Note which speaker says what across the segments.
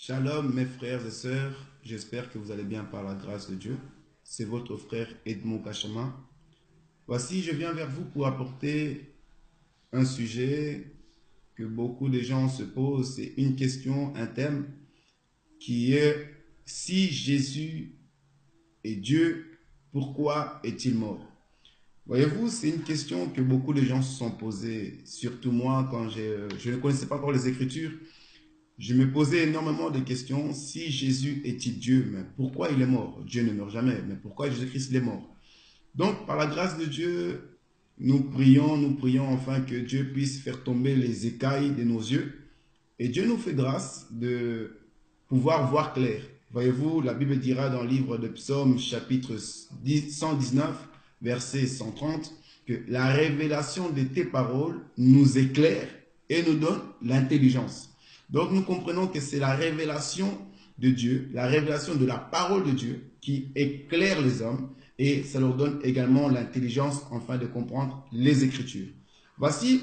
Speaker 1: Shalom mes frères et sœurs, j'espère que vous allez bien par la grâce de Dieu. C'est votre frère Edmond Kachama. Voici, je viens vers vous pour apporter un sujet que beaucoup de gens se posent. C'est une question, un thème qui est: si Jésus est Dieu, pourquoi est-il mort? Voyez-vous, c'est une question que beaucoup de gens se sont posées, surtout moi quand je ne connaissais pas encore les Écritures. Je me posais énormément de questions. Si Jésus est-il Dieu, mais pourquoi il est mort? Dieu ne meurt jamais, mais pourquoi Jésus-Christ est mort? Donc, par la grâce de Dieu, nous prions enfin que Dieu puisse faire tomber les écailles de nos yeux. Et Dieu nous fait grâce de pouvoir voir clair. Voyez-vous, la Bible dira dans le livre de Psaume, chapitre 119, verset 130, que la révélation de tes paroles nous éclaire et nous donne l'intelligence. Donc nous comprenons que c'est la révélation de Dieu, la révélation de la parole de Dieu qui éclaire les hommes et ça leur donne également l'intelligence afin de comprendre les Écritures. Voici,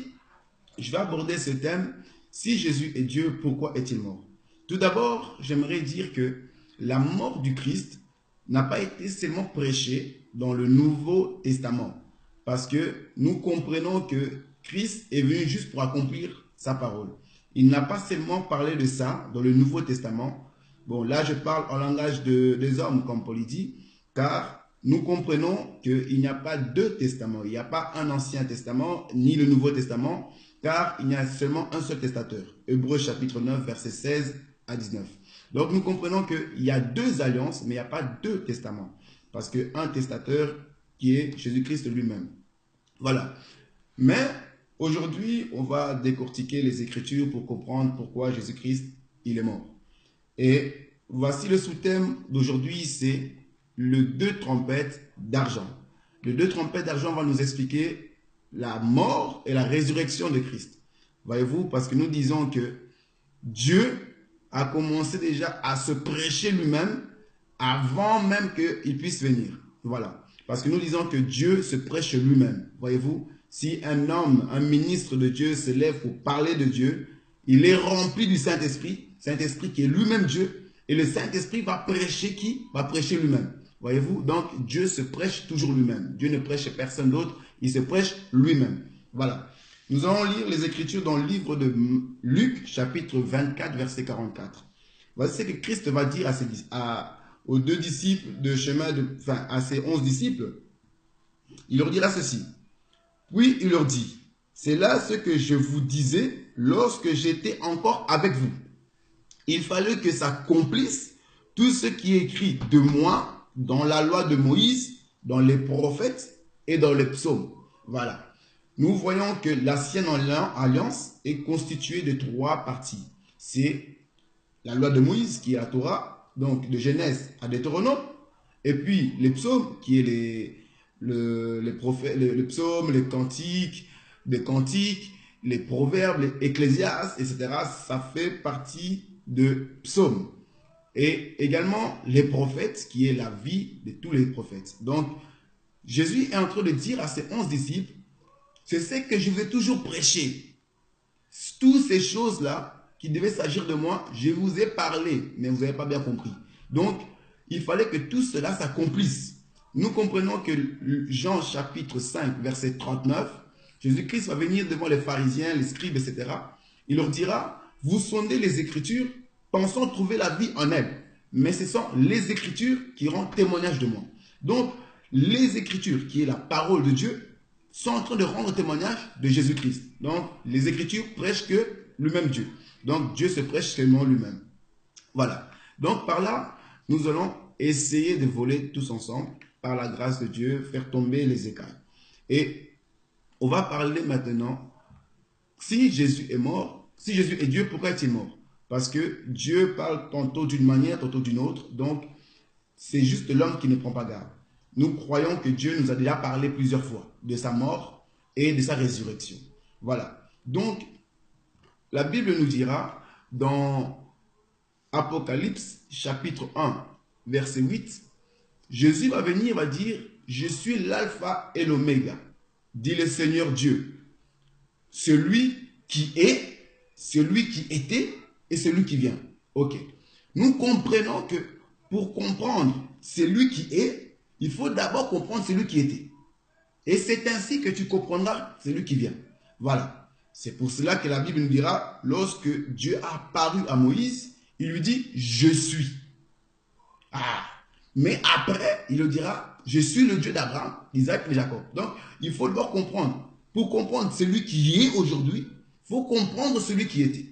Speaker 1: je vais aborder ce thème: si Jésus est Dieu, pourquoi est-il mort? Tout d'abord, j'aimerais dire que la mort du Christ n'a pas été seulement prêchée dans le Nouveau Testament, parce que nous comprenons que Christ est venu juste pour accomplir sa parole. Il n'a pas seulement parlé de ça dans le Nouveau Testament. Bon, là, je parle en langage des hommes, comme Paul dit, car nous comprenons qu'il n'y a pas deux testaments. Il n'y a pas un Ancien Testament, ni le Nouveau Testament, car il y a seulement un seul testateur. Hébreux chapitre 9, versets 16 à 19. Donc nous comprenons qu'il y a deux alliances, mais il n'y a pas deux testaments. Parce qu'un testateur qui est Jésus-Christ lui-même. Voilà. Mais aujourd'hui, on va décortiquer les Écritures pour comprendre pourquoi Jésus-Christ, il est mort. Et voici le sous-thème d'aujourd'hui, c'est le deux trompettes d'argent. Le deux trompettes d'argent va nous expliquer la mort et la résurrection de Christ. Voyez-vous, parce que nous disons que Dieu a commencé déjà à se prêcher lui-même avant même qu'il puisse venir. Voilà. Parce que nous disons que Dieu se prêche lui-même. Voyez-vous, si un homme, un ministre de Dieu se lève pour parler de Dieu, il est rempli du Saint-Esprit, Saint-Esprit qui est lui-même Dieu, et le Saint-Esprit va prêcher qui? Va prêcher lui-même. Voyez-vous, donc Dieu se prêche toujours lui-même. Dieu ne prêche personne d'autre, il se prêche lui-même. Voilà. Nous allons lire les Écritures dans le livre de Luc, chapitre 24, verset 44. Voici ce que Christ va dire aux deux disciples de chemin, à ses 11 disciples. Il leur dira ceci. Puis il leur dit: c'est là ce que je vous disais lorsque j'étais encore avec vous. Il fallait que s'accomplisse tout ce qui est écrit de moi dans la loi de Moïse, dans les prophètes et dans les psaumes. Voilà. Nous voyons que l'ancienne alliance est constituée de trois parties. C'est la loi de Moïse, qui est la Torah, donc de Genèse à Deutéronome, et puis les psaumes, qui est les psaumes, les cantiques, les proverbes, les ecclésiastes, etc. Ça fait partie de psaumes. Et également les prophètes, qui est la vie de tous les prophètes. Donc, Jésus est en train de dire à ses 11 disciples: c'est ce que je vais toujours prêcher. Toutes ces choses-là qui devaient s'agir de moi, je vous ai parlé, mais vous n'avez pas bien compris. Donc, il fallait que tout cela s'accomplisse. Nous comprenons que Jean chapitre 5, verset 39, Jésus-Christ va venir devant les pharisiens, les scribes, etc. Il leur dira: vous sondez les Écritures, pensant trouver la vie en elles. Mais ce sont les Écritures qui rendent témoignage de moi. Donc, les Écritures, qui est la parole de Dieu, sont en train de rendre témoignage de Jésus-Christ. Donc, les Écritures prêchent que lui-même Dieu. Donc, Dieu se prêche seulement lui-même. Voilà. Donc, par là, nous allons essayer de voler tous ensemble, par la grâce de Dieu, faire tomber les écailles. Et on va parler maintenant: si Jésus est mort, si Jésus est Dieu, pourquoi est-il mort? Parce que Dieu parle tantôt d'une manière, tantôt d'une autre. Donc, c'est juste l'homme qui ne prend pas garde. Nous croyons que Dieu nous a déjà parlé plusieurs fois de sa mort et de sa résurrection. Voilà. Donc, la Bible nous dira dans Apocalypse chapitre 1, verset 8, Jésus va venir, va dire: je suis l'alpha et l'oméga, dit le Seigneur Dieu, celui qui est, celui qui était et celui qui vient. Ok. Nous comprenons que pour comprendre celui qui est, il faut d'abord comprendre celui qui était. Et c'est ainsi que tu comprendras celui qui vient. Voilà. C'est pour cela que la Bible nous dira, lorsque Dieu a apparu à Moïse, il lui dit « Je suis ». Ah. Mais après, il le dira « Je suis le Dieu d'Abraham, d'Isaac et de Jacob ». Donc, il faut d'abord comprendre. Pour comprendre celui qui est aujourd'hui, il faut comprendre celui qui était.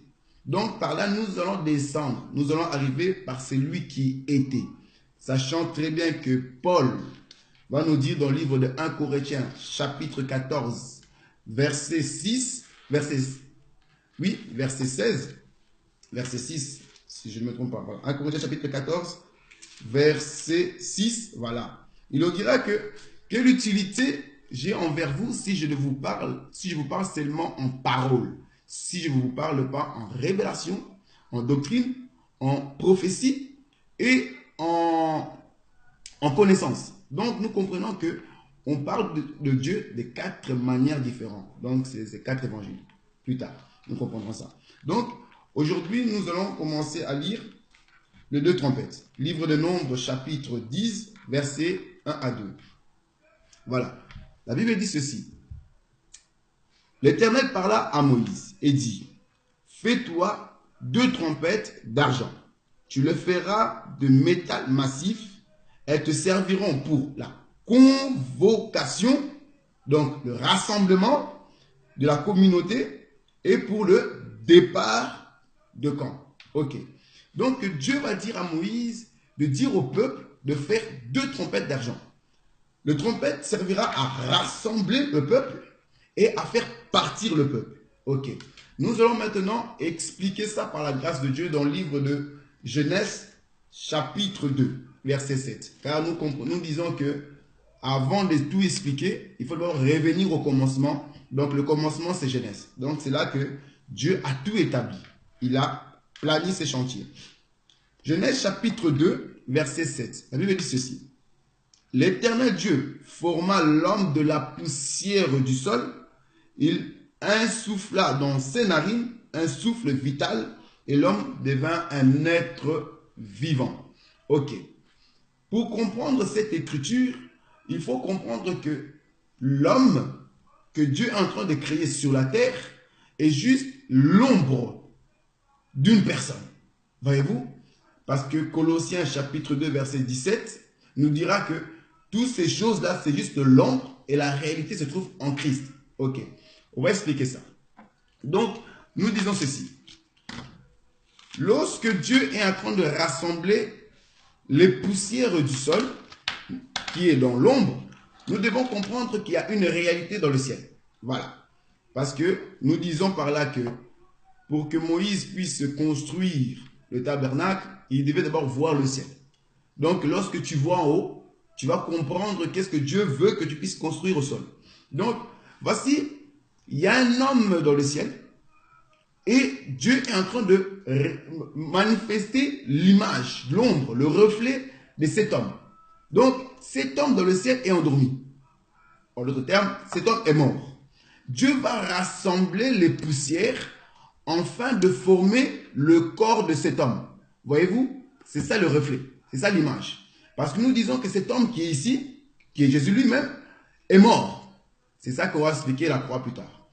Speaker 1: Donc, par là, nous allons descendre. Nous allons arriver par celui qui était. Sachant très bien que Paul va nous dire dans le livre de 1 Corinthiens, chapitre 14, verset 6, verset 16, verset 6, si je ne me trompe pas. 1 Corinthiens, chapitre 14, verset 6, voilà. Il nous dira que quelle utilité j'ai envers vous si je vous parle seulement en parole, si je ne vous parle pas en révélation, en doctrine, en prophétie et en connaissance. Donc, nous comprenons que on parle de Dieu de 4 manières différentes. Donc, c'est 4 évangiles. Plus tard, nous comprendrons ça. Donc, aujourd'hui, nous allons commencer à lire les 2 trompettes. Livre de Nombres, chapitre 10, versets 1 à 2. Voilà. La Bible dit ceci. L'Éternel parla à Moïse et dit, fais-toi 2 trompettes d'argent. Tu le feras de métal massif. Elles te serviront pour la convocation, donc le rassemblement de la communauté et pour le départ de camp. Ok. Donc Dieu va dire à Moïse de dire au peuple de faire 2 trompettes d'argent. Le trompette servira à rassembler le peuple et à faire partir le peuple. Ok. Nous allons maintenant expliquer ça par la grâce de Dieu dans le livre de Genèse, chapitre 2, verset 7. Car nous disons que avant de tout expliquer, il faut d'abord revenir au commencement. Donc le commencement, c'est Genèse. Donc c'est là que Dieu a tout établi. Il a planifié ses chantiers. Genèse chapitre 2, verset 7. La Bible dit ceci. L'Éternel Dieu forma l'homme de la poussière du sol. Il insuffla dans ses narines un souffle vital et l'homme devint un être vivant. Ok. Pour comprendre cette écriture, il faut comprendre que l'homme que Dieu est en train de créer sur la terre est juste l'ombre d'une personne. Voyez-vous? Parce que Colossiens chapitre 2 verset 17 nous dira que toutes ces choses-là, c'est juste l'ombre et la réalité se trouve en Christ. Ok, on va expliquer ça. Donc, nous disons ceci. Lorsque Dieu est en train de rassembler les poussières du sol, qui est dans l'ombre, nous devons comprendre qu'il y a une réalité dans le ciel. Voilà. Parce que nous disons par là que pour que Moïse puisse construire le tabernacle, il devait d'abord voir le ciel. Donc, lorsque tu vois en haut, tu vas comprendre qu'est-ce que Dieu veut que tu puisses construire au sol. Donc, voici, il y a un homme dans le ciel et Dieu est en train de manifester l'image, l'ombre, le reflet de cet homme. Donc, cet homme dans le ciel est endormi. En d'autres termes, cet homme est mort. Dieu va rassembler les poussières afin de former le corps de cet homme. Voyez-vous? C'est ça le reflet. C'est ça l'image. Parce que nous disons que cet homme qui est ici, qui est Jésus lui-même, est mort. C'est ça qu'on va expliquer la croix plus tard.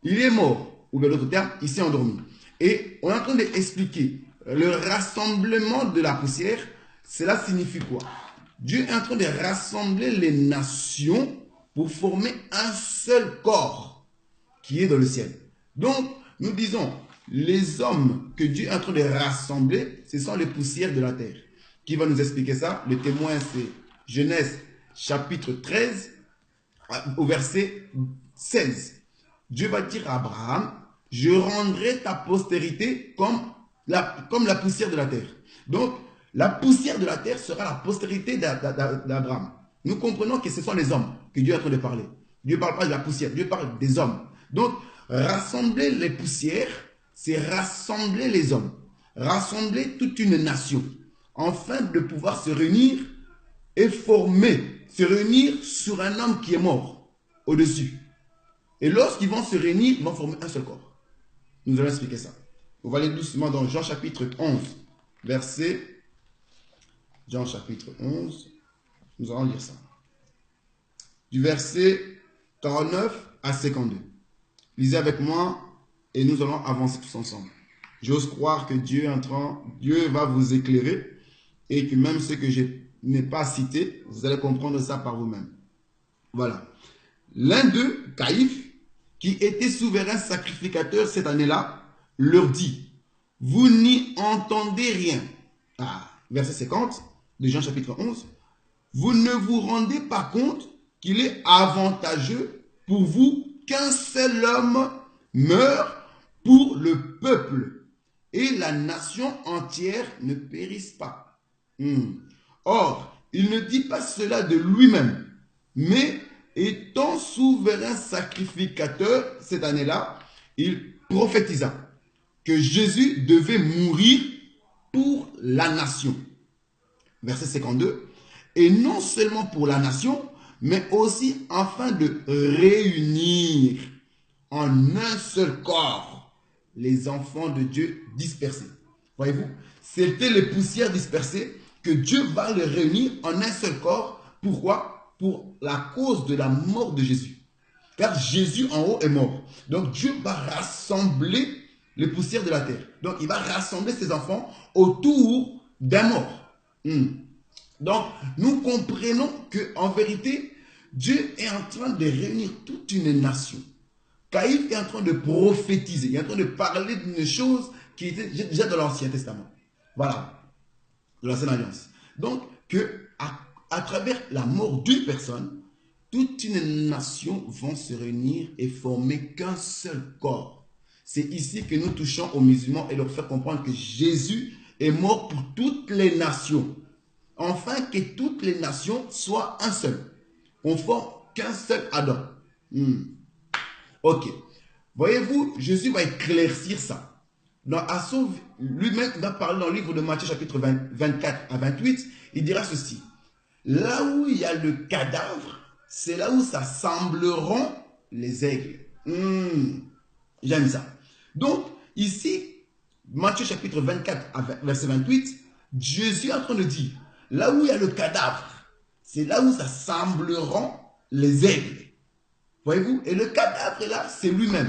Speaker 1: Il est mort, ou bien d'autres termes, il s'est endormi. Et on est en train d'expliquer le rassemblement de la poussière. Cela signifie quoi? Dieu est en train de rassembler les nations pour former un seul corps qui est dans le ciel. Donc, nous disons, les hommes que Dieu est en train de rassembler, ce sont les poussières de la terre. Qui va nous expliquer ça? Le témoin, c'est Genèse chapitre 13 au verset 16. Dieu va dire à Abraham, je rendrai ta postérité comme la poussière de la terre. Donc, la poussière de la terre sera la postérité d'Abraham. Nous comprenons que ce sont les hommes que Dieu est en train de parler. Dieu ne parle pas de la poussière, Dieu parle des hommes. Donc, rassembler les poussières, c'est rassembler les hommes, rassembler toute une nation, afin de pouvoir se réunir et se réunir sur un homme qui est mort au-dessus. Et lorsqu'ils vont se réunir, ils vont former un seul corps. Nous allons expliquer ça. On va aller doucement dans Jean chapitre 11, verset, Jean chapitre 11, nous allons lire ça. Du verset 49 à 52. Lisez avec moi et nous allons avancer tous ensemble. J'ose croire que Dieu va vous éclairer et que même ce que je n'ai pas cité, vous allez comprendre ça par vous-même. Voilà. L'un d'eux, Caïphe, qui était souverain sacrificateur cette année-là, leur dit, vous n'y entendez rien. Verset 50 de Jean chapitre 11. Vous ne vous rendez pas compte qu'il est avantageux pour vous qu'un seul homme meure pour le peuple et la nation entière ne périsse pas. Or, il ne dit pas cela de lui-même, mais étant souverain sacrificateur cette année-là, il prophétisa que Jésus devait mourir pour la nation. Verset 52. Et non seulement pour la nation, mais aussi afin de réunir en un seul corps les enfants de Dieu dispersés. Voyez-vous, c'était les poussières dispersées que Dieu va les réunir en un seul corps. Pourquoi? Pour la cause de la mort de Jésus. Car Jésus en haut est mort. Donc Dieu va rassembler les poussières de la terre. Donc il va rassembler ses enfants autour d'un mort. Donc nous comprenons qu'en vérité, Dieu est en train de réunir toute une nation. Caïphe est en train de prophétiser, il est en train de parler d'une chose qui était déjà dans l'Ancien Testament. Voilà, de l'Ancienne Alliance. Donc, à travers la mort d'une personne, toute une nation va se réunir et former qu'un seul corps. C'est ici que nous touchons aux musulmans et leur faire comprendre que Jésus est mort pour toutes les nations. Enfin, que toutes les nations soient un seul. On forme qu'un seul Adam. Ok. Voyez-vous, Jésus va éclaircir ça. Lui-même va parler dans le livre de Matthieu chapitre 24 à 28. Il dira ceci. Là où il y a le cadavre, c'est là où s'assembleront les aigles. J'aime ça. Donc, ici, Matthieu chapitre 24 verset 28, Jésus est en train de dire, là où il y a le cadavre, c'est là où s'assembleront les aigles. Voyez-vous? Et le cadavre là, c'est lui-même.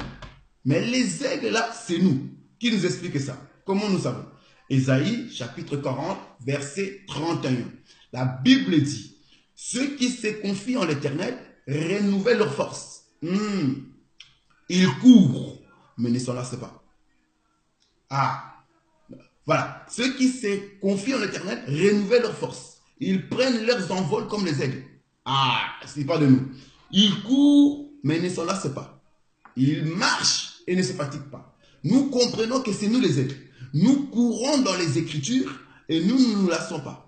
Speaker 1: Mais les aigles là, c'est nous. Qui nous explique ça? Comment nous savons? Ésaïe chapitre 40, verset 31. La Bible dit, ceux qui se confient en l'Éternel renouvellent leur force. Ils courent, mais ne s'enlacent pas. Voilà. Ceux qui se confient en l'Éternel renouvellent leur force. Ils prennent leurs envols comme les aigles. Ce n'est pas de nous. Ils courent, mais ne s'enlacent pas. Ils marchent et ne se fatiguent pas. Nous comprenons que c'est nous les aigles. Nous courons dans les Écritures et nous ne nous lassons pas.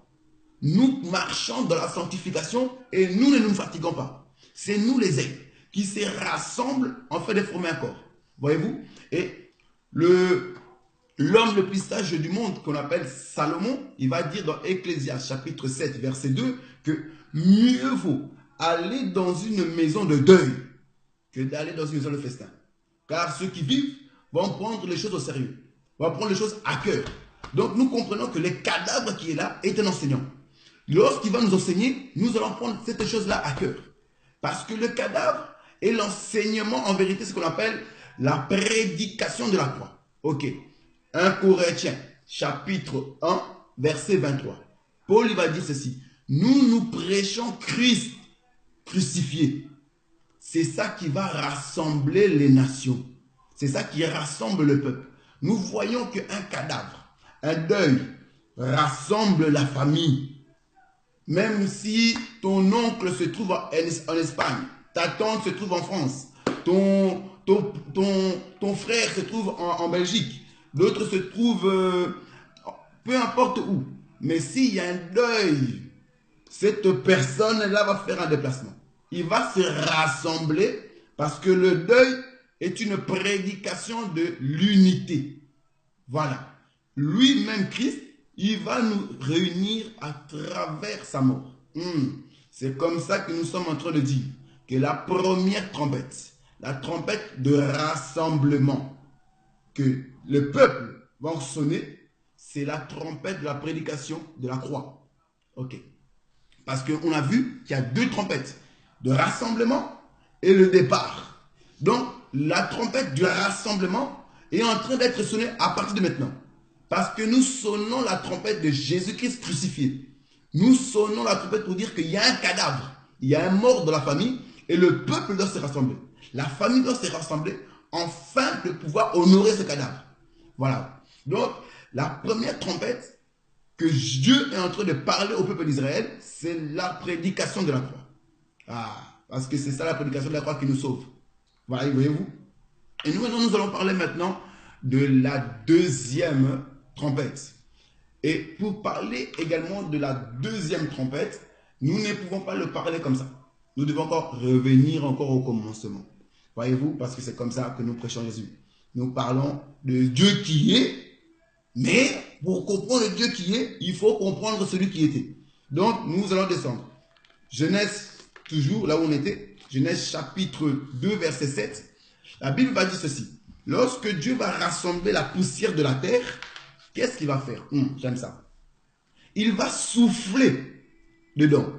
Speaker 1: Nous marchons dans la sanctification et nous ne nous fatiguons pas. C'est nous les aigles qui se rassemblent en fait de former un corps. Voyez-vous? Et l'homme le plus sage du monde qu'on appelle Salomon, il va dire dans Ecclésiaste chapitre 7 verset 2 que mieux vaut aller dans une maison de deuil que d'aller dans une maison de festin. Car ceux qui vivent vont prendre les choses au sérieux, vont prendre les choses à cœur. Donc nous comprenons que le cadavre qui est là est un enseignant. Lorsqu'il va nous enseigner, nous allons prendre cette chose-là à cœur. Parce que le cadavre est l'enseignement, en vérité, ce qu'on appelle la prédication de la croix. Ok. 1 Corinthiens, chapitre 1, verset 23. Paul il va dire ceci. Nous prêchons Christ crucifié. C'est ça qui va rassembler les nations. C'est ça qui rassemble le peuple. Nous voyons qu'un cadavre, un deuil, rassemble la famille. Même si ton oncle se trouve en Espagne, ta tante se trouve en France, ton frère se trouve en Belgique, l'autre se trouve peu importe où. Mais s'il y a un deuil, cette personne-là va faire un déplacement. Il va se rassembler parce que le deuil est une prédication de l'unité. Voilà. Lui-même, Christ, il va nous réunir à travers sa mort. C'est comme ça que nous sommes en train de dire que la première trompette, la trompette de rassemblement que le peuple va sonner, c'est la trompette de la prédication de la croix. Ok. Parce qu'on a vu qu'il y a deux trompettes, de rassemblement et le départ. Donc, la trompette du rassemblement est en train d'être sonnée à partir de maintenant. Parce que nous sonnons la trompette de Jésus-Christ crucifié. Nous sonnons la trompette pour dire qu'il y a un cadavre, il y a un mort dans la famille et le peuple doit se rassembler. La famille doit se rassembler afin de pouvoir honorer ce cadavre. Voilà. Donc, la première trompette que Dieu est en train de parler au peuple d'Israël, c'est la prédication de la croix. Ah, parce que c'est ça la prédication de la croix qui nous sauve. Voilà, voyez-vous. Et nous allons parler maintenant de la deuxième trompette. Et pour parler également de la deuxième trompette, nous ne pouvons pas le parler comme ça. Nous devons encore revenir au commencement. Voyez-vous, parce que c'est comme ça que nous prêchons Jésus. Nous parlons de Dieu qui est, mais pour comprendre le Dieu qui est, il faut comprendre celui qui était. Donc, nous allons descendre. Genèse, toujours là où on était, Genèse chapitre 2, verset 7. La Bible va dire ceci. Lorsque Dieu va rassembler la poussière de la terre, qu'est-ce qu'il va faire? J'aime ça. Il va souffler dedans.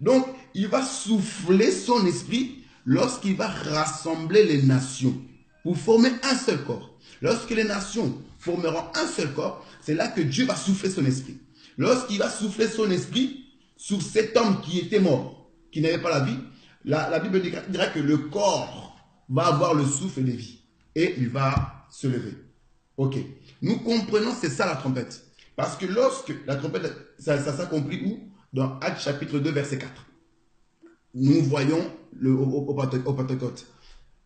Speaker 1: Donc, il va souffler son esprit lorsqu'il va rassembler les nations pour former un seul corps. Lorsque les nations formeront un seul corps, c'est là que Dieu va souffler son esprit. Lorsqu'il va souffler son esprit sur cet homme qui était mort, qui n'avait pas la vie, la Bible dira que le corps va avoir le souffle de vie et il va se lever. Ok. Nous comprenons, c'est ça la trompette. Parce que lorsque la trompette, ça s'accomplit où? Dans Actes chapitre 2, verset 4. Nous voyons au Pentecôte.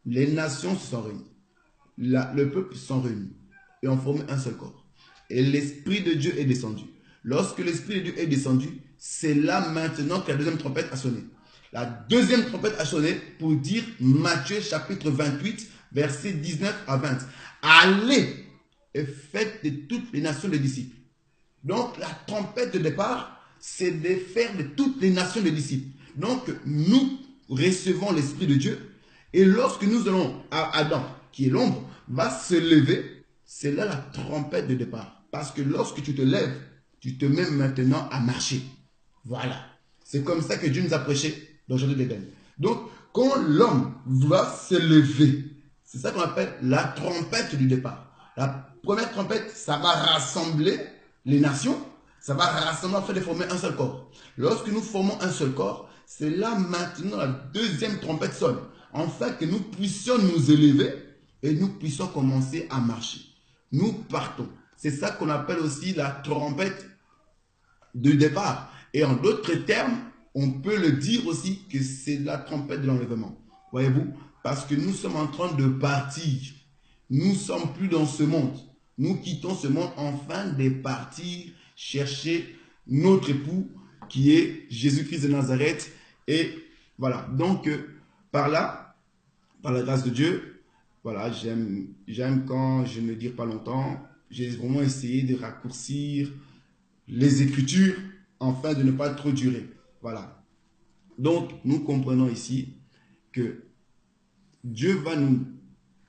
Speaker 1: Les nations se sont réunies. Le peuple se sont réunis. Et ont formé un seul corps. Et l'Esprit de Dieu est descendu. Lorsque l'Esprit de Dieu est descendu, c'est là maintenant que la deuxième trompette a sonné. La deuxième trompette a sonné pour dire Matthieu chapitre 28, verset 19 à 20. Allez et faites de toutes les nations des disciples. Donc la trompette de départ, c'est de faire de toutes les nations des disciples. Donc nous recevons l'Esprit de Dieu et lorsque nous allons à Adam, qui est l'ombre, va se lever, c'est là la trompette de départ. Parce que lorsque tu te lèves, tu te mets maintenant à marcher. Voilà. C'est comme ça que Dieu nous a prêché dans le jardin d'Éden. Donc, quand l'homme va se lever, c'est ça qu'on appelle la trompette du départ. La première trompette, ça va rassembler les nations, ça va rassembler afin de former un seul corps. Lorsque nous formons un seul corps, c'est là maintenant la deuxième trompette sonne, afin que nous puissions nous élever et nous puissions commencer à marcher. Nous partons. C'est ça qu'on appelle aussi la trompette du départ. Et en d'autres termes, on peut le dire aussi que c'est la trompette de l'enlèvement. Voyez-vous? Parce que nous sommes en train de partir. Nous ne sommes plus dans ce monde. Nous quittons ce monde afin de partir chercher notre époux qui est Jésus-Christ de Nazareth. Et voilà. Donc, par là, par la grâce de Dieu, voilà, j'aime quand je ne dis pas longtemps. J'ai vraiment essayé de raccourcir les Écritures afin de ne pas trop durer. Voilà. Donc, nous comprenons ici que Dieu va nous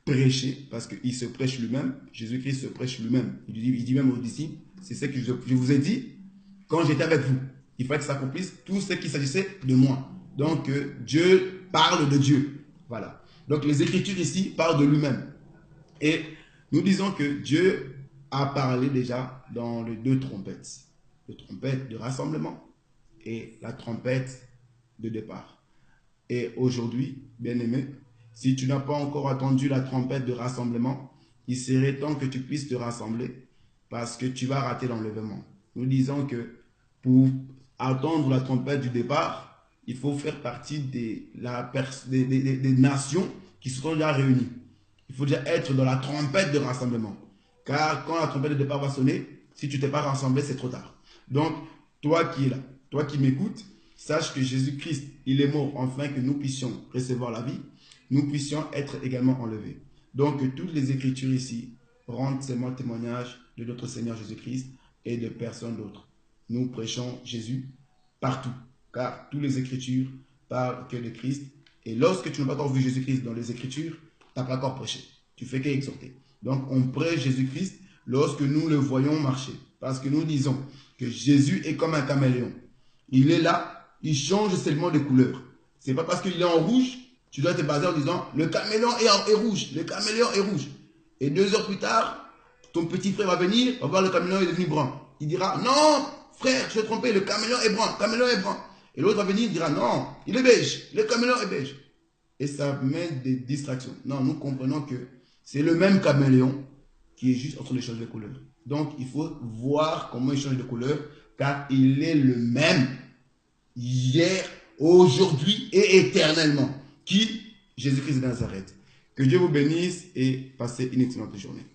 Speaker 1: prêcher, parce qu'il se prêche lui-même, Jésus-Christ se prêche lui-même. Il dit même aux disciples, c'est ce que je vous ai dit quand j'étais avec vous. Il fallait que ça accomplisse tout ce qui s'agissait de moi. Donc, Dieu parle de Dieu. Voilà. Donc, les Écritures ici parlent de lui-même. Et nous disons que Dieu a parlé déjà dans les deux trompettes. La trompette de rassemblement et la trompette de départ. Et aujourd'hui, bien-aimé, si tu n'as pas encore entendu la trompette de rassemblement, il serait temps que tu puisses te rassembler parce que tu vas rater l'enlèvement. Nous disons que pour attendre la trompette du départ, il faut faire partie des nations qui se sont déjà réunies. Il faut déjà être dans la trompette de rassemblement. Car quand la trompette de départ va sonner, si tu ne t'es pas rassemblé, c'est trop tard. Donc, toi qui es là, toi qui m'écoutes, sache que Jésus-Christ, il est mort afin que nous puissions recevoir la vie, nous puissions être également enlevés. Donc, toutes les Écritures ici rendent seulement témoignage de notre Seigneur Jésus-Christ et de personne d'autre. Nous prêchons Jésus partout, car toutes les Écritures parlent que de Christ. Et lorsque tu n'as pas encore vu Jésus-Christ dans les Écritures, tu n'as pas encore prêché. Tu fais qu'exhorter. Donc, on prêche Jésus-Christ lorsque nous le voyons marcher. Parce que nous disons que Jésus est comme un caméléon. Il est là, il change seulement de couleur. C'est pas parce qu'il est en rouge, tu dois te baser en disant le caméléon est rouge, le caméléon est rouge. Et 2 heures plus tard, ton petit frère va venir, va voir le caméléon est devenu brun. Il dira non, frère, je suis trompé, le caméléon est brun, le caméléon est brun. Et l'autre va venir, il dira non, il est beige, le caméléon est beige. Et ça met des distractions. Non, nous comprenons que c'est le même caméléon qui est juste en train de changer de couleur. Donc, il faut voir comment il change de couleur, car il est le même hier, aujourd'hui et éternellement. Qui? Jésus-Christ de Nazareth. Que Dieu vous bénisse et passez une excellente journée.